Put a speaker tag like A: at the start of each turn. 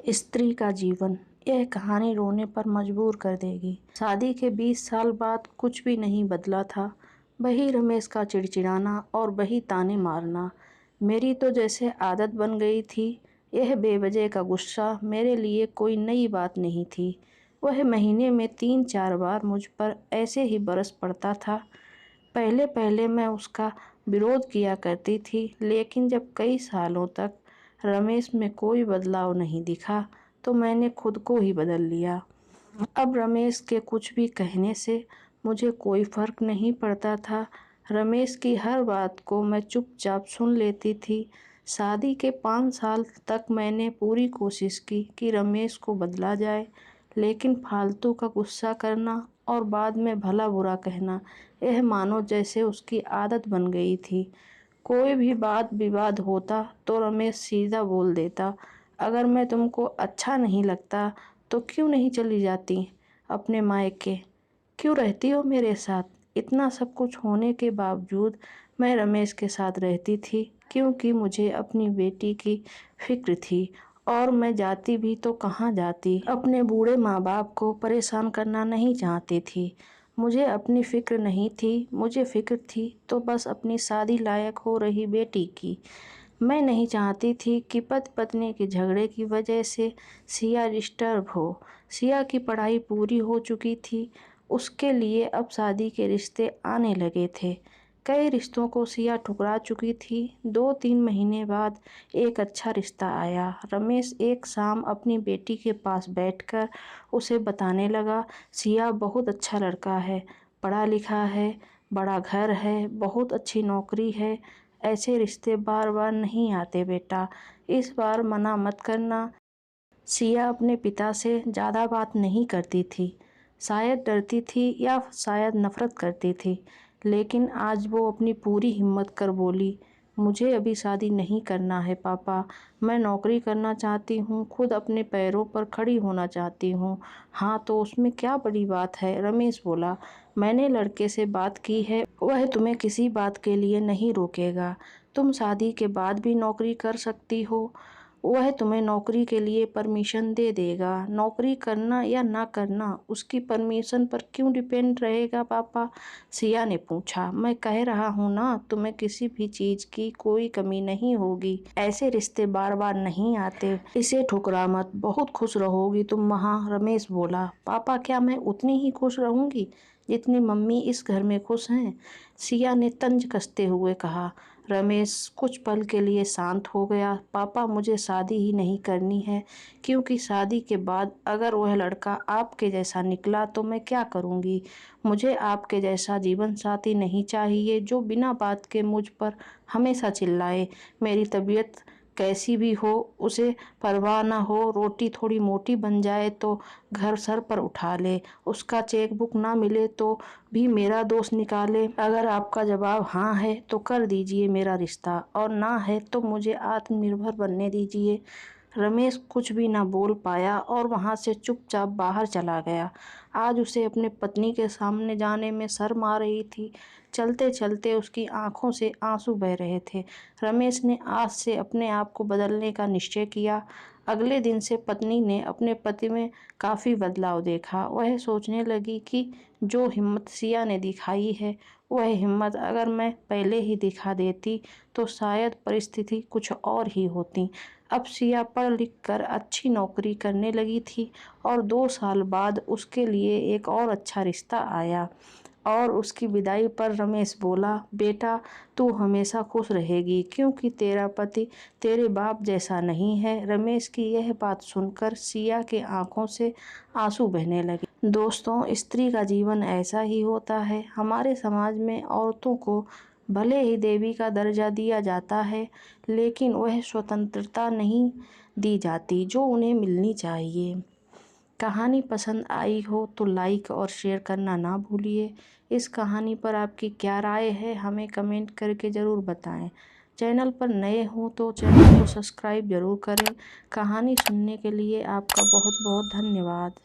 A: स्त्री का जीवन, यह कहानी रोने पर मजबूर कर देगी। शादी के 20 साल बाद कुछ भी नहीं बदला था। वही रमेश का चिड़चिड़ाना और वही ताने मारना मेरी तो जैसे आदत बन गई थी। यह बेवजह का गुस्सा मेरे लिए कोई नई बात नहीं थी। वह महीने में 3-4 बार मुझ पर ऐसे ही बरस पड़ता था। पहले पहले मैं उसका विरोध किया करती थी, लेकिन जब कई सालों तक रमेश में कोई बदलाव नहीं दिखा तो मैंने खुद को ही बदल लिया। अब रमेश के कुछ भी कहने से मुझे कोई फर्क नहीं पड़ता था। रमेश की हर बात को मैं चुपचाप सुन लेती थी। शादी के 5 साल तक मैंने पूरी कोशिश की कि रमेश को बदला जाए, लेकिन फालतू का गुस्सा करना और बाद में भला बुरा कहना, यह मानो जैसे उसकी आदत बन गई थी। कोई भी बात विवाद होता तो रमेश सीधा बोल देता, अगर मैं तुमको अच्छा नहीं लगता तो क्यों नहीं चली जाती अपने मायके, क्यों रहती हो मेरे साथ। इतना सब कुछ होने के बावजूद मैं रमेश के साथ रहती थी, क्योंकि मुझे अपनी बेटी की फिक्र थी। और मैं जाती भी तो कहाँ जाती, अपने बूढ़े माँ बाप को परेशान करना नहीं चाहती थी। मुझे अपनी फिक्र नहीं थी, मुझे फिक्र थी तो बस अपनी शादी लायक हो रही बेटी की। मैं नहीं चाहती थी कि पति पत्नी के झगड़े की वजह से सिया डिस्टर्ब हो। सिया की पढ़ाई पूरी हो चुकी थी, उसके लिए अब शादी के रिश्ते आने लगे थे। कई रिश्तों को सिया ठुकरा चुकी थी। 2-3 महीने बाद एक अच्छा रिश्ता आया। रमेश एक शाम अपनी बेटी के पास बैठकर उसे बताने लगा, सिया बहुत अच्छा लड़का है, पढ़ा लिखा है, बड़ा घर है, बहुत अच्छी नौकरी है। ऐसे रिश्ते बार बार नहीं आते बेटा, इस बार मना मत करना। सिया अपने पिता से ज़्यादा बात नहीं करती थी, शायद डरती थी या शायद नफरत करती थी, लेकिन आज वो अपनी पूरी हिम्मत कर बोली, मुझे अभी शादी नहीं करना है पापा, मैं नौकरी करना चाहती हूँ, खुद अपने पैरों पर खड़ी होना चाहती हूँ। हाँ तो उसमें क्या बड़ी बात है, रमेश बोला। मैंने लड़के से बात की है, वह तुम्हें किसी बात के लिए नहीं रोकेगा। तुम शादी के बाद भी नौकरी कर सकती हो, वह तुम्हें नौकरी के लिए परमिशन दे देगा। नौकरी करना या ना करना उसकी परमिशन पर क्यों डिपेंड रहेगा पापा, सिया ने पूछा। मैं कह रहा हूँ ना, तुम्हें किसी भी चीज़ की कोई कमी नहीं होगी। ऐसे रिश्ते बार बार नहीं आते, इसे ठुकरा मत, बहुत खुश रहोगी तुम वहाँ, रमेश बोला। पापा क्या मैं उतनी ही खुश रहूँगी जितनी मम्मी इस घर में खुश हैं, सिया ने तंज कसते हुए कहा। रमेश कुछ पल के लिए शांत हो गया। पापा मुझे शादी ही नहीं करनी है, क्योंकि शादी के बाद अगर वह लड़का आपके जैसा निकला तो मैं क्या करूँगी। मुझे आपके जैसा जीवन साथी नहीं चाहिए जो बिना बात के मुझ पर हमेशा चिल्लाए। मेरी तबीयत कैसी भी हो उसे परवाह ना हो, रोटी थोड़ी मोटी बन जाए तो घर सर पर उठा ले, उसका चेक बुक ना मिले तो भी मेरा दोस्त निकाले। अगर आपका जवाब हाँ है तो कर दीजिए मेरा रिश्ता, और ना है तो मुझे आत्मनिर्भर बनने दीजिए। रमेश कुछ भी ना बोल पाया और वहाँ से चुपचाप बाहर चला गया। आज उसे अपने पत्नी के सामने जाने में शर्म आ रही थी। चलते चलते उसकी आंखों से आंसू बह रहे थे। रमेश ने आज से अपने आप को बदलने का निश्चय किया। अगले दिन से पत्नी ने अपने पति में काफ़ी बदलाव देखा। वह सोचने लगी कि जो हिम्मत सिया ने दिखाई है, वह हिम्मत अगर मैं पहले ही दिखा देती तो शायद परिस्थिति कुछ और ही होती। अब सिया पढ़ लिख कर अच्छी नौकरी करने लगी थी और 2 साल बाद उसके लिए एक और अच्छा रिश्ता आया। और उसकी विदाई पर रमेश बोला, बेटा तू हमेशा खुश रहेगी, क्योंकि तेरा पति तेरे बाप जैसा नहीं है। रमेश की यह बात सुनकर सिया के आंखों से आंसू बहने लगे। दोस्तों, स्त्री का जीवन ऐसा ही होता है। हमारे समाज में औरतों को भले ही देवी का दर्जा दिया जाता है, लेकिन वह स्वतंत्रता नहीं दी जाती जो उन्हें मिलनी चाहिए। कहानी पसंद आई हो तो लाइक और शेयर करना ना भूलिए। इस कहानी पर आपकी क्या राय है हमें कमेंट करके ज़रूर बताएं। चैनल पर नए हो तो चैनल को सब्सक्राइब ज़रूर करें। कहानी सुनने के लिए आपका बहुत बहुत धन्यवाद।